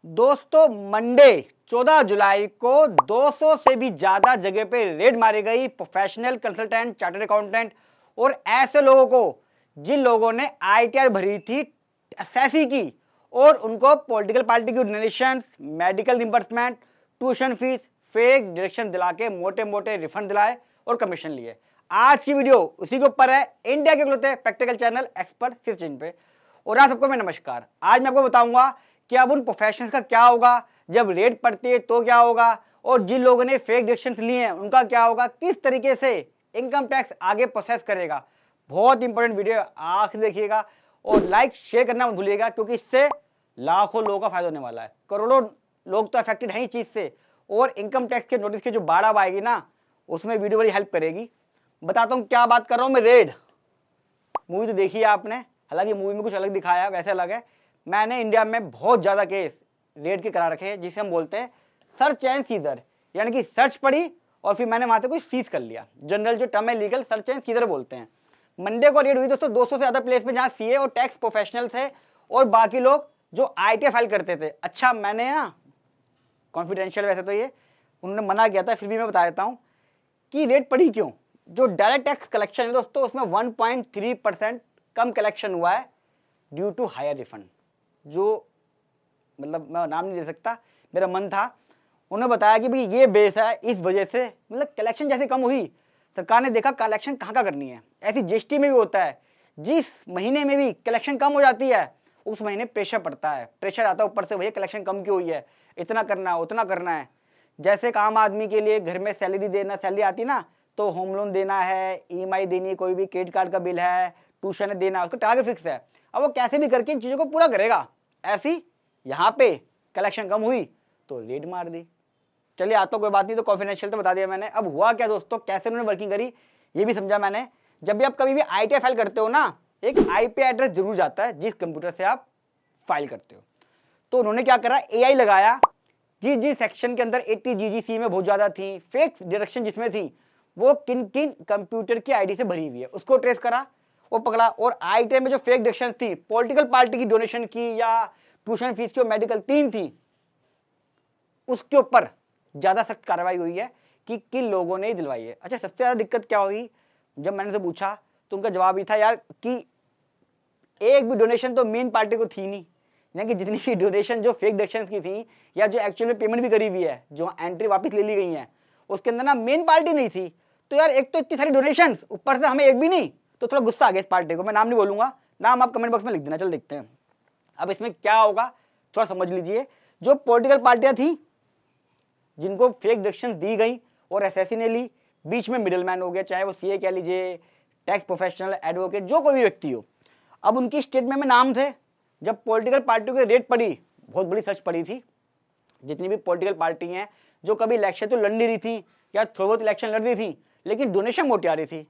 दोस्तों मंडे 14 जुलाई को 200 से भी ज्यादा जगह पे रेड मारी गई प्रोफेशनल कंसल्टेंट चार्टर्ड अकाउंटेंट और ऐसे लोगों को जिन लोगों ने आईटीआर भरी थी एसएससी की और उनको पॉलिटिकल पार्टी की donation, medical reimbursement, tuition fees, fake direction दिला के मोटे मोटे रिफंड दिलाए और कमीशन लिए। आज की वीडियो उसी के ऊपर है, इंडिया के इकलौते प्रैक्टिकल चैनल एक्सपर्ट सिर्फ पे। और आज सबको मैं नमस्कार। आज मैं आपको बताऊंगा कि अब उन प्रोफेशनल्स का क्या होगा, जब रेड पड़ती है तो क्या होगा, और जिन लोगों ने फेक डिसीजंस लिए हैं उनका क्या होगा, किस तरीके से इनकम टैक्स आगे प्रोसेस करेगा। बहुत इंपॉर्टेंट वीडियो, आखिर देखिएगा और लाइक शेयर करना मत भूलिएगा, क्योंकि इससे लाखों लोगों का फायदा होने वाला है। करोड़ों लोग तो अफेक्टेड हैं इस चीज से, और इनकम टैक्स के नोटिस की जो बाढ़ आएगी ना, उसमें वीडियो बड़ी हेल्प करेगी। बताता हूँ क्या बात कर रहा हूँ मैं। रेड मूवी तो देखी है आपने, हालांकि मूवी में कुछ अलग दिखाया, वैसे अलग है। मैंने इंडिया में बहुत ज्यादा केस रेड के करा रखे हैं, जिसे हम बोलते हैं सर्च एंड सीजर, यानी कि सर्च पड़ी और फिर मैंने वहां से कुछ सीज कर लिया। जनरल जो टर्म है लीगल, सर्च एंड सीजर बोलते हैं। मंडे को रेड हुई दोस्तों 200 से ज्यादा प्लेस में, जहां सीए और टैक्स प्रोफेशनल थे और बाकी लोग जो आईटीआर फाइल करते थे। अच्छा, मैंने ना कॉन्फिडेंशियल वैसे तो ये उन्होंने मना किया था, फिर भी मैं बता देता हूँ कि रेड पड़ी क्यों। जो डायरेक्ट टैक्स कलेक्शन है दोस्तों, उसमें 1.3% कम कलेक्शन हुआ है ड्यू टू हायर रिफंड। जो मतलब मैं नाम नहीं दे सकता, मेरा मन था। उन्होंने बताया कि भाई ये बेस है, इस वजह से मतलब कलेक्शन जैसे कम हुई, सरकार ने देखा कलेक्शन कहाँ का करनी है। ऐसी जीएसटी में भी होता है, जिस महीने में भी कलेक्शन कम हो जाती है उस महीने प्रेशर पड़ता है, प्रेशर आता है ऊपर से, भैया कलेक्शन कम क्यों हुई है, इतना करना है उतना करना है। जैसे एक आम आदमी के लिए घर में सैलरी देना, सैलरी आती ना, तो होम लोन देना है, ईएमआई देनी है, कोई भी क्रेडिट कार्ड का बिल है, ट्यूशन देना, उसका टारगेट फिक्स है। अब वो कैसे भी करके इन चीजों को पूरा करेगा। ऐसी यहाँ पे कलेक्शन कम हुई तो रेड मार दी। चलिए आता कोई बात नहीं, तो कॉन्फिडेंशियल तो बता दिया मैंने। अब हुआ क्या दोस्तों, कैसे उन्होंने वर्किंग करी ये भी समझा मैंने। जब भी आप कभी भी आईटीआर फाइल करते हो ना, एक आईपी एड्रेस जरूर जाता है जिस कंप्यूटर से आप फाइल करते हो। तो उन्होंने क्या करा, एआई लगाया। जिस सेक्शन के अंदर 80 जीजीसी में बहुत ज्यादा थी, फेक डायरेक्शन जिसमें थी, वो किन किन कंप्यूटर की आईडी से भरी हुई है उसको ट्रेस करा, वो पकड़ा। और आईटीआर में जो फेक डायरेक्शन थी, पॉलिटिकल पार्टी की डोनेशन की या ट्यूशन फीस की और मेडिकल, तीन थी, उसके ऊपर ज्यादा सख्त कार्रवाई हुई है कि किन लोगों ने दिलवाई है। अच्छा, सबसे ज्यादा दिक्कत क्या हुई, जब मैंने से पूछा तो उनका जवाब ये था यार कि एक भी डोनेशन तो मेन पार्टी को थी नहीं, यानी कि जितनी भी डोनेशन जो फेक डायरेक्शन की थी या जो एक्चुअल में पेमेंट भी करी हुई है, जो एंट्री वापस ले ली गई है, उसके अंदर ना मेन पार्टी नहीं थी। तो यार एक तो इतनी सारी डोनेशन, ऊपर से हमें एक भी नहीं, तो थोड़ा गुस्सा आ गया इस पार्टी को। मैं नाम नहीं बोलूंगा, नाम आप कमेंट बॉक्स में लिख देना। चल देखते हैं अब इसमें क्या होगा, थोड़ा समझ लीजिए। जो पॉलिटिकल पार्टियां थी जिनको फेक डायरेक्शंस दी गई और एसएससी ने ली, बीच में मिडलमैन हो गया, चाहे वो सीए कह लीजिए, टैक्स प्रोफेशनल, एडवोकेट, जो कोई भी व्यक्ति हो। अब उनकी स्टेटमेंट में नाम थे। जब पॉलिटिकल पार्टियों की रेड पड़ी, बहुत बड़ी सर्च पड़ी थी, जितनी भी पॉलिटिकल पार्टी हैं जो कभी इलेक्शन तो लड़ नहीं रही थी या थोड़ी बहुत इलेक्शन लड़ रही थी, लेकिन डोनेशन मोटी आ रही थी।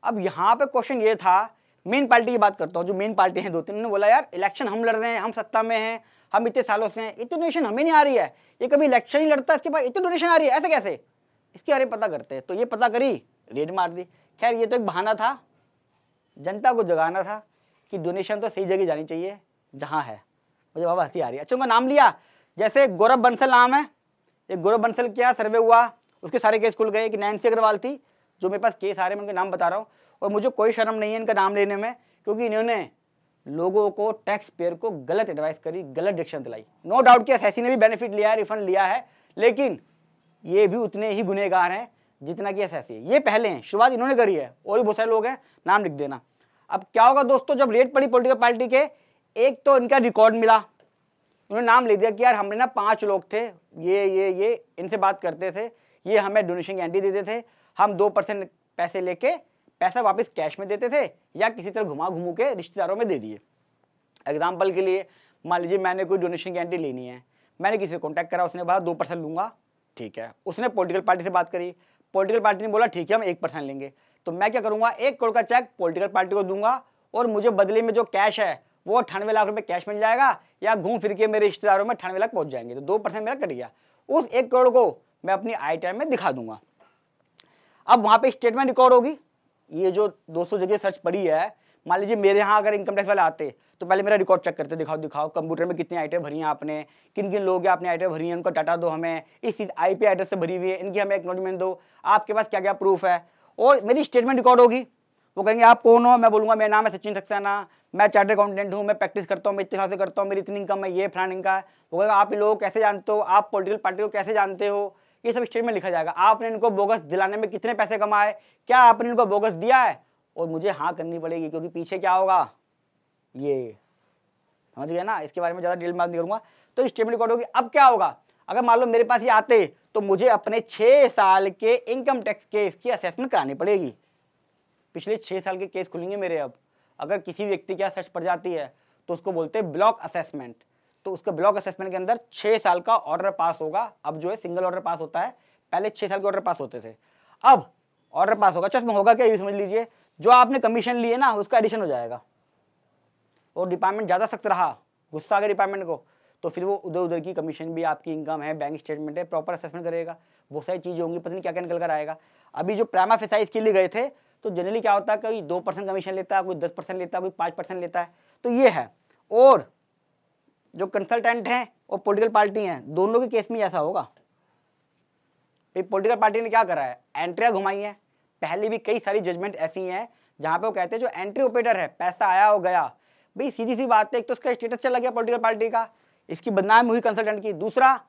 अब यहाँ पे क्वेश्चन ये था, मेन पार्टी की बात करता हूँ, जो मेन पार्टी है दो तीन, उन्होंने बोला यार इलेक्शन हम लड़ रहे हैं, हम सत्ता में हैं, हम इतने सालों से हैं, इतनी डोनेशन हमें नहीं आ रही है, ये कभी इलेक्शन ही लड़ता है इसके बाद इतनी डोनेशन आ रही है, ऐसे कैसे, इसके बारे में पता करते हैं। तो ये पता करी, रेड मार दी। खैर ये तो एक बहाना था, जनता को जगाना था कि डोनेशन तो सही जगह जानी चाहिए जहाँ है। मुझे बाबा हंसी आ रही है। अच्छा, उनका नाम लिया, जैसे गौरव बंसल नाम है, एक गौरव बंसल क्या सर्वे हुआ, उसके सारे केस खुल गए। कि नैन्सी अग्रवाल थी, जो मेरे पास केस आ रहे हैं, मैं उनके नाम बता रहा हूँ, और मुझे कोई शर्म नहीं है इनका नाम लेने में, क्योंकि इन्होंने लोगों को, टैक्स पेयर को गलत एडवाइस करी, गलत डिसीजन दिलाई। नो डाउट कि एसएससी ने भी बेनिफिट लिया है, रिफंड लिया है, लेकिन ये भी उतने ही गुनहगार हैं जितना कि एसएससी है। ये पहले हैं, शुरुआत इन्होंने करी है, और भी बहुत सारे लोग हैं, नाम लिख देना। अब क्या होगा दोस्तों, जब रेड पड़ी पॉलिटिकल पार्टी के, एक तो इनका रिकॉर्ड मिला, उन्होंने नाम लिख दिया कि यार हमने ना 5 लोग थे, ये इनसे बात करते थे, ये हमें डोनेशन की गारंटी देते थे, हम 2% पैसे लेके पैसा वापस कैश में देते थे या किसी तरह घुमा घुमू के रिश्तेदारों में दे दिए। एग्जाम्पल के लिए मान लीजिए मैंने कोई डोनेशन गारंटी लेनी है, मैंने किसी से कॉन्टैक्ट करा, उसने बोला 2% लूंगा, ठीक है। उसने पॉलिटिकल पार्टी से बात करी, पॉलिटिकल पार्टी ने बोला ठीक है हम 1% लेंगे। तो मैं क्या करूंगा, 1 करोड़ का चेक पॉलिटिकल पार्टी को दूंगा और मुझे बदले में जो कैश है वो 98 लाख रुपए कैश मिल जाएगा, या घूम फिर के मेरे रिश्तेदारों में 98 लाख पहुंच जाएंगे। तो 2% मेरा कट गया, उस 1 करोड़ को मैं अपनी आईटीआर में दिखा दूंगा। अब वहां पे स्टेटमेंट रिकॉर्ड होगी। ये जो 200 जगह सर्च पड़ी है, मान लीजिए मेरे यहाँ अगर इनकम टैक्स वाले आते तो पहले मेरा रिकॉर्ड चेक करते, दिखाओ दिखाओ कंप्यूटर में कितनी आईटें भरी हैं आपने, किन किन लोग हैं आपने आईटें भरी हैं, उनका डाटा दो हमें, इस IP एड्रेस से भरी हुई है, इनकी हमें एक्नॉलेजमेंट दो, आपके पास क्या क्या प्रूफ है। और मेरी स्टेटमेंट रिकॉर्ड होगी। वो कहेंगे आप कौन हो, मैं बोलूँगा मेरा नाम है सचिन सक्सेना, मैं चार्टर्ड अकाउंटेंट हूँ, मैं प्रैक्टिस करता हूँ, मैं इतने साल से करता हूँ, मेरी इतनी इनकम है, ये फलाना का है। वो कहेगा आप लोग कैसे जानते हो, आप पॉलिटिकल पार्टी को कैसे जानते हो, ये सब स्टेटमेंट लिखा जाएगा। आपने इनको बोगस दिलाने में कितने पैसे कमाए, क्या आपने इनको बोगस दिया है, और मुझे हाँ करनी पड़ेगी, क्योंकि पीछे क्या होगा ये समझ गया ना। इसके बारे में ज़्यादा डिटेल बात नहीं करूँगा। तो स्टेटमेंट रिकॉर्ड होगी। अब क्या होगा, अगर मान लो मेरे पास ये आते तो मुझे अपने 6 साल के इनकम टैक्स केस की असेसमेंट करानी पड़ेगी। पिछले 6 साल के केस खुलेंगे मेरे। अब अगर किसी व्यक्ति की सर्च पड़ जाती है तो उसको बोलते हैं ब्लॉक असेसमेंट। तो उसका ब्लॉक असेसमेंट के अंदर 6 साल का ऑर्डर पास होगा। अब जो है सिंगल ऑर्डर पास होता है, पहले 6 साल के ऑर्डर पास होते थे, अब ऑर्डर पास होगा। चश्मा होगा क्या, ये समझ लीजिए, जो आपने कमीशन लिए ना उसका एडिशन हो जाएगा। और डिपार्टमेंट ज़्यादा सख्त रहा, गुस्सा आ गया डिपार्टमेंट को, तो फिर वो उधर उधर की कमीशन भी, आपकी इनकम है, बैंक स्टेटमेंट है, प्रॉपर असेसमेंट करेगा, बहुत सारी चीज़ें होंगी, पता नहीं क्या क्या निकल कर आएगा। अभी जो प्राइमा फेसाई के लिए गए थे तो जनरली क्या होता है, कोई 2% कमीशन लेता है, कोई 10% लेता है, कोई 5% लेता है, तो ये है। और जो कंसल्टेंट हैं और पॉलिटिकल पार्टी हैं, दोनों के केस में ऐसा होगा। पॉलिटिकल पार्टी ने क्या करा है, एंट्रियाँ घुमाई हैं। पहले भी कई सारी जजमेंट ऐसी हैं जहाँ पे वो कहते हैं जो एंट्री ऑपरेटर है, पैसा आया हो गया, भाई सीधी सी बात है, एक तो उसका स्टेटस चला गया पॉलिटिकल पार्टी का, इसकी बदनामी हुई कंसल्टेंट की। दूसरा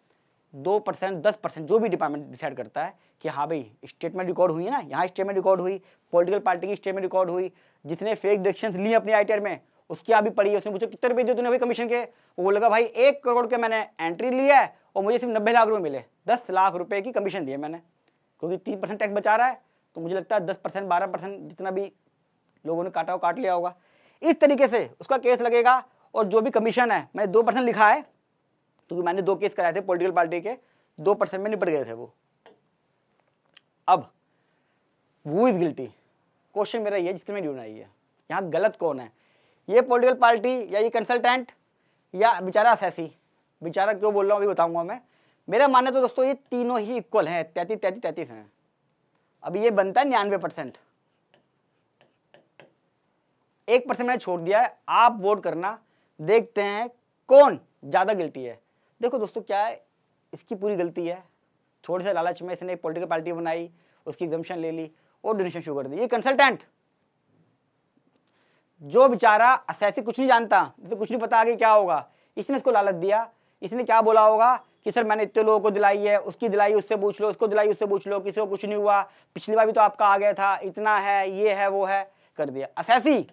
2% 10% जो भी डिपार्टमेंट डिसाइड करता है कि हाँ भाई स्टेटमेंट रिकॉर्ड हुई है ना, यहाँ स्टेटमेंट रिकॉर्ड हुई, पॉलिटिकल पार्टी की स्टेटमेंट रिकॉर्ड हुई, जिसने फेक डिडक्शंस ली अपनी ITR में उसकी अभी पड़ी है, उसने पूछा कितने रुपए दिए तूने भाई कमीशन के, वो बोलेगा भाई 1 करोड़ के मैंने एंट्री ली है और मुझे सिर्फ 90 लाख रुपए मिले, 10 लाख रुपए की कमीशन दिए मैंने, क्योंकि 3% टैक्स बचा रहा है, तो मुझे लगता है 10% 12% जितना भी लोगों ने काटा हो काट लिया होगा। इस तरीके से उसका केस लगेगा। और जो भी कमीशन है, मैंने 2% लिखा है क्योंकि मैंने 2 केस कराए थे पॉलिटिकल पार्टी के, 2% में निपट गए थे वो। अब वो इज गिल्टी, क्वेश्चन मेरा ये जिसके में ढूंढना है, यहाँ गलत कौन है, ये पॉलिटिकल पार्टी या ये कंसल्टेंट या बेचारा असेसी। बेचारा क्यों बोल रहा हूँ अभी बताऊंगा मैं। मेरा मानना तो दोस्तों ये तीनों ही इक्वल हैं, 33 हैं। अभी ये बनता है 99%, 1% मैंने छोड़ दिया है। आप वोट करना, देखते हैं कौन ज्यादा गिल्टी है। देखो दोस्तों क्या है, इसकी पूरी गलती है, थोड़े से लालच में इसने एक पॉलिटिकल पार्टी बनाई, उसकी एग्जम्पशन ले ली और डोनेशन शुरू कर दी। ये कंसल्टेंट जो बेचारा असेसी कुछ नहीं जानता, तो कुछ नहीं पता आगे क्या होगा, इसने इसको लालच दिया। इसने क्या बोला होगा कि सर मैंने इतने लोगों को दिलाई है, उसकी दिलाई उससे पूछ लो, उसको दिलाई उससे पूछ लो, किसी को कुछ नहीं हुआ, पिछली बार भी तो आपका आ गया था, इतना है, ये है, वो है, कर दिया। असेसी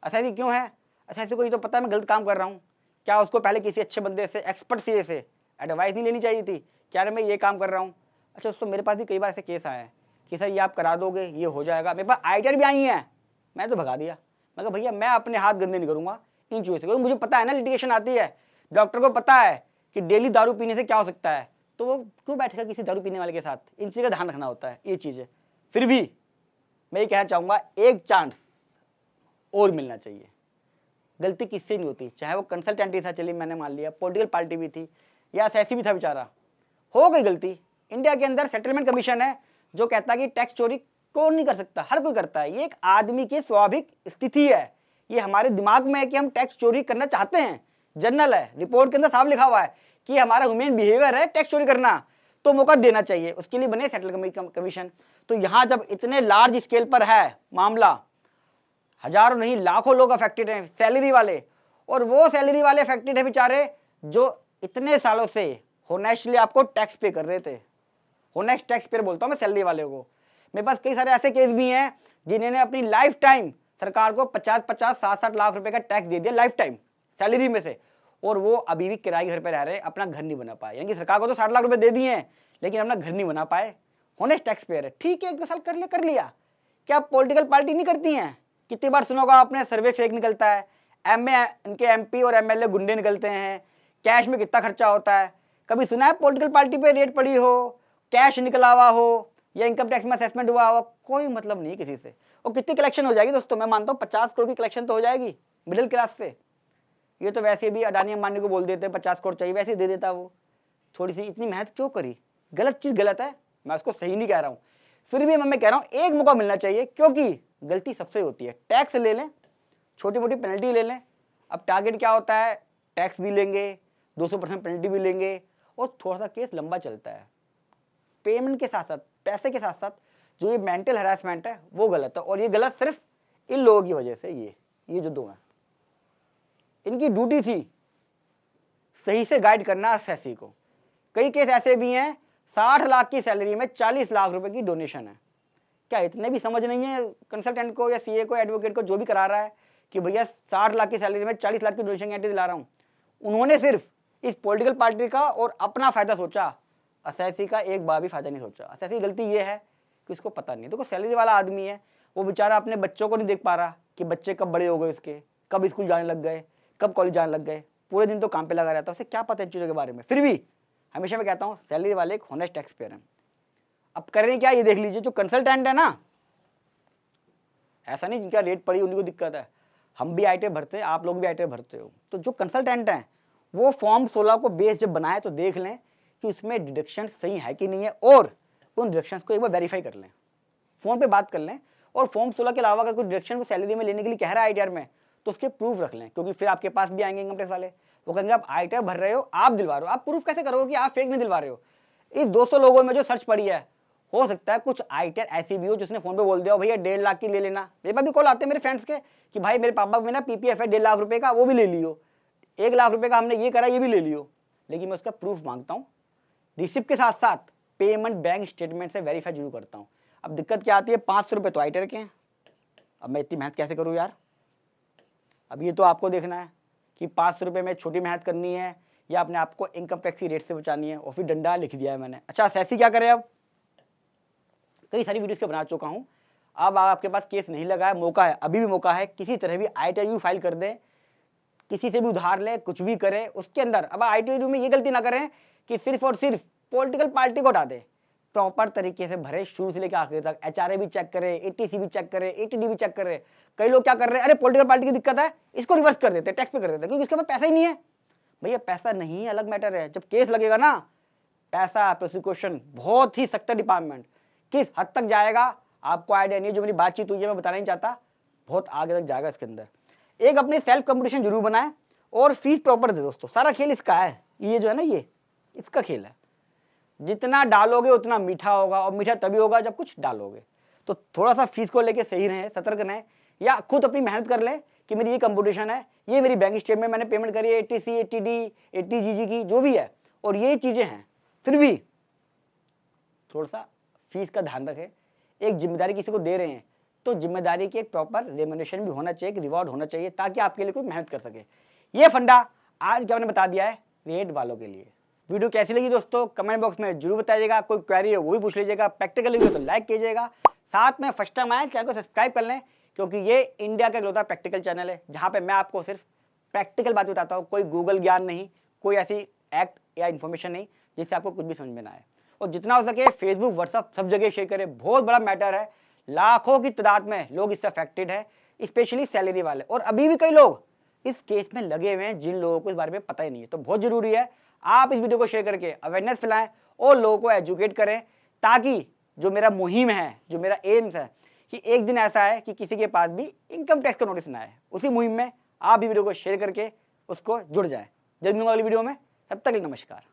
असेसी क्यों है, असेसी को ये तो पता है मैं गलत काम कर रहा हूँ। क्या उसको पहले किसी अच्छे बंदे से, एक्सपर्ट सीए से एडवाइस नहीं लेनी चाहिए थी, क्या मैं ये काम कर रहा हूँ। अच्छा दोस्तों मेरे पास भी कई बार ऐसे केस आए हैं कि सर ये आप करा दोगे, ये हो जाएगा। मेरे पास ITR भी आई हैं, मैं तो भगा दिया। मैं कहा भैया मैं अपने हाथ गंदे नहीं करूंगा इन चीज़ों से, क्योंकि मुझे पता है ना लिटिगेशन आती है, डॉक्टर को पता है कि डेली दारू पीने से क्या हो सकता है, तो वो क्यों बैठेगा किसी दारू पीने वाले के साथ। इन चीज़ का ध्यान रखना होता है, ये चीज़ है। फिर भी मैं ये कहना चाहूँगा एक चांस और मिलना चाहिए। गलती किससे नहीं होती, चाहे वो कंसल्टेंट ही था, चलिए मैंने मान लिया, पॉलिटिकल पार्टी भी थी या ऐसी भी था, बेचारा हो गई गलती। इंडिया के अंदर सेटलमेंट कमीशन है जो कहता है कि टैक्स चोरी कौन नहीं कर सकता, हर कोई करता है। ये एक आदमी की स्वाभाविक स्थिति है, ये हमारे दिमाग में है कि हम टैक्स चोरी करना चाहते हैं, जनरल है, रिपोर्ट के अंदर साफ लिखा हुआ है कि हमारा ह्यूमन बिहेवियर है टैक्स चोरी करना, तो मौका देना चाहिए, उसके लिए बने सेटलमेंट कमीशन। तो यहाँ जब इतने लार्ज स्केल पर है मामला, हजारों नहीं लाखों लोग अफेक्टेड हैं, सैलरी वाले, और वो सैलरी वाले अफेक्टेड है बेचारे जो इतने सालों से होनेस्टली आपको टैक्स पे कर रहे थे। होनेस्ट टैक्स पेयर बोलता हूँ मैं सैलरी वाले को। मेरे पास कई सारे ऐसे केस भी हैं जिन्होंने अपनी लाइफ टाइम सरकार को 50-50 60-60 लाख रुपए का टैक्स दे दिया लाइफ टाइम सैलरी में से, और वो अभी भी किराए घर पे रह रहे हैं, अपना घर नहीं बना पाए। यानी कि सरकार को तो 60 लाख रुपए दे दिए हैं लेकिन अपना घर नहीं बना पाए। होनेस्ट टैक्स पेयर है, ठीक है, 1-2 साल कर लिया। क्या पॉलिटिकल पार्टी नहीं करती हैं? कितनी बार सुना होगा आपने, सर्वे फेक निकलता है, इनके MP और MLA गुंडे निकलते हैं, कैश में कितना खर्चा होता है। कभी सुना है पॉलिटिकल पार्टी पे रेट पड़ी हो, कैश निकला हुआ हो या इनकम टैक्स में असेसमेंट हुआ हो? कोई मतलब नहीं किसी से। और कितनी कलेक्शन हो जाएगी दोस्तों, मैं मानता हूँ 50 करोड़ की कलेक्शन तो हो जाएगी मिडिल क्लास से। ये तो वैसे भी अडानी अंबानी को बोल देते 50 करोड़ चाहिए, वैसे ही दे देता वो। थोड़ी सी इतनी मेहनत क्यों करी? गलत चीज़ गलत है, मैं उसको सही नहीं कह रहा हूँ, फिर भी मैं कह रहा हूँ एक मौका मिलना चाहिए, क्योंकि गलती सबसे होती है। टैक्स ले लें, छोटी मोटी पेनल्टी ले लें, अब टारगेट क्या होता है, टैक्स भी लेंगे, 200% पेनल्टी भी लेंगे और थोड़ा सा केस लंबा चलता है। पेमेंट के साथ साथ, पैसे के साथ साथ जो ये मेंटल हरासमेंट है वो गलत है, और ये गलत सिर्फ इन लोगों की वजह से। ये जो दो हैं, इनकी ड्यूटी थी सही से गाइड करना एसएससी को। कई केस ऐसे भी हैं 60 लाख की सैलरी में 40 लाख रुपए की डोनेशन है। क्या इतने भी समझ नहीं है कंसल्टेंट को या सीए को, एडवोकेट को, जो भी करा रहा है कि भैया 60 लाख की सैलरी में 40 लाख की डोनेशन गारंटी दिला रहा हूं। उन्होंने सिर्फ इस पॉलिटिकल पार्टी का और अपना फायदा सोचा, एसएससी का एक बार भी फायदा नहीं सोचा। एसएससी की गलती ये है कि उसको पता नहीं। देखो सैलरी वाला आदमी है, वो बेचारा अपने बच्चों को नहीं देख पा रहा कि बच्चे कब बड़े हो गए, उसके कब स्कूल जाने लग गए, कब कॉलेज जाने लग गए, पूरे दिन तो काम पे लगा रहता है, उसे क्या पता इन चीज़ों के बारे में। फिर भी हमेशा मैं कहता हूँ सैलरी वाले एक होनेस्ट टैक्स पेयर हैं। अब करें क्या, ये देख लीजिए, जो कंसल्टेंट है ना, ऐसा नहीं जिनका रेट पड़ी उन्हीं को दिक्कत है, हम भी आईटी भरते हैं, आप लोग भी आईटी भरते हो। तो जो कंसल्टेंट हैं वो फॉर्म 16 को बेस जब बनाए तो देख लें कि उसमें डिडक्शन सही है कि नहीं है, और उन डिडक्शंस को एक बार वेरीफाई कर लें, फ़ोन पे बात कर लें। और फॉर्म 16 के अलावा अगर कोई डिडक्शन को सैलरी में लेने के लिए कह रहा है आईटीआर में, तो उसके प्रूफ रख लें, क्योंकि फिर आपके पास भी आएंगे इनकम टैक्स वाले, वो कहेंगे आप आईटीआर भर रहे हो, आप दिलवा रहे हो, आप प्रूफ कैसे करोगे कि आप फेक नहीं दिलवा रहे हो। इस 200 लोगों में जो सर्च पड़ी है, हो सकता है कुछ आईटीआर ऐसी भी हो जिसने फोन पे बोल दिया भैया 1.5 लाख की ले लेना। मेरे पास भी कॉल आते हैं मेरे फ्रेंड्स के कि भाई मेरे पापा में ना पीपीएफ है 1.5 लाख रुपए का, वो भी ले लियो, 1 लाख रुपए का हमने ये करा, ये भी ले लियो। लेकिन मैं उसका प्रूफ मांगता हूँ, रिसिप्ट के साथ साथ पेमेंट बैंक स्टेटमेंट से वेरीफाई जरूर करता हूँ। अब दिक्कत क्या आती है, 500 रुपये तो आईटीआर के हैं, अब मैं इतनी मेहनत कैसे करूँ यार। अब ये तो आपको देखना है कि 500 रुपये में छोटी मेहनत करनी है या अपने आपको इनकम टैक्स की रेट से बचानी है, और फिर डंडा लिख दिया है मैंने। अच्छा एसएससी क्या करे, अब कई सारी वीडियोस के बना चुका हूँ। अब आपके पास केस नहीं लगा है, मौका है, अभी भी मौका है, किसी तरह भी आईटीआर फाइल कर दें, किसी से भी उधार ले, कुछ भी करे उसके अंदर। अब आईटीआर में ये गलती ना करें कि सिर्फ और सिर्फ पॉलिटिकल पार्टी को हटा दे, प्रॉपर तरीके से भरे शुरू से लेकर आखिर तक, एचआरए भी चेक करे, एटीसी भी चेक करे, एटीडी भी चेक करे। कई लोग क्या कर रहे हैं, अरे पॉलिटिकल पार्टी की दिक्कत है, इसको रिवर्स कर देते, टैक्स पे कर देते, क्योंकि उसके पास पैसा ही नहीं है। भैया पैसा नहीं अलग मैटर है, जब केस लगेगा ना, पैसा प्रोसिक्यूशन बहुत ही सख्त डिपार्टमेंट, किस हद तक जाएगा आपको आइडिया नहीं है। जो मेरी बातचीत हुई है मैं बताना नहीं चाहता, बहुत आगे तक जाएगा इसके अंदर। एक अपनी सेल्फ कंपटीशन जरूर बनाए और फीस प्रॉपर दे दोस्तों, सारा खेल इसका है, ये जो है ना ये इसका खेल है। जितना डालोगे उतना मीठा होगा, और मीठा तभी होगा जब कुछ डालोगे। तो थोड़ा सा फीस को लेके सही रहें, सतर्क रहें, या खुद अपनी मेहनत कर लें कि मेरी ये कंपटीशन है, ये मेरी बैंक स्टेटमेंट मैंने पेमेंट करी है, एटीसी, एटीडी, एटीजीजी की जो भी है, और ये चीज़ें हैं, फिर भी थोड़ा सा फीस का ध्यान रखें। एक जिम्मेदारी किसी को दे रहे हैं तो जिम्मेदारी की एक प्रॉपर रेम्युनरेशन भी होना चाहिए, एक रिवॉर्ड होना चाहिए, ताकि आपके लिए कोई मेहनत कर सके। ये फंडा आज क्या मैंने बता दिया है रेट वालों के लिए। वीडियो कैसी लगी दोस्तों कमेंट बॉक्स में जरूर बताइएगा, कोई क्वेरी है वो भी पूछ लीजिएगा, प्रैक्टिकल वीडियो तो लाइक कीजिएगा, साथ में फर्स्ट टाइम आए चैनल को सब्सक्राइब कर लें, क्योंकि ये इंडिया का इकलौता प्रैक्टिकल चैनल है जहाँ पे मैं आपको सिर्फ प्रैक्टिकल बात बताता हूँ, कोई गूगल ज्ञान नहीं, कोई ऐसी एक्ट या इन्फॉर्मेशन नहीं जिससे आपको कुछ भी समझ में ना आए। और जितना हो सके फेसबुक व्हाट्सअप सब जगह शेयर करें, बहुत बड़ा मैटर है, लाखों की तादाद में लोग इससे अफेक्टेड है, स्पेशली सैलरी वाले, और अभी भी कई लोग इस केस में लगे हुए हैं जिन लोगों को इस बारे में पता ही नहीं है। तो बहुत जरूरी है आप इस वीडियो को शेयर करके अवेयरनेस फैलाएं और लोगों को एजुकेट करें, ताकि जो मेरा मुहिम है, जो मेरा एम्स है कि एक दिन ऐसा है कि किसी के पास भी इनकम टैक्स का नोटिस ना आए। उसी मुहिम में आप भी वीडियो को शेयर करके उसको जुड़ जाएं। जल्द मिलूंगा अगली वीडियो में, तब तक नमस्कार।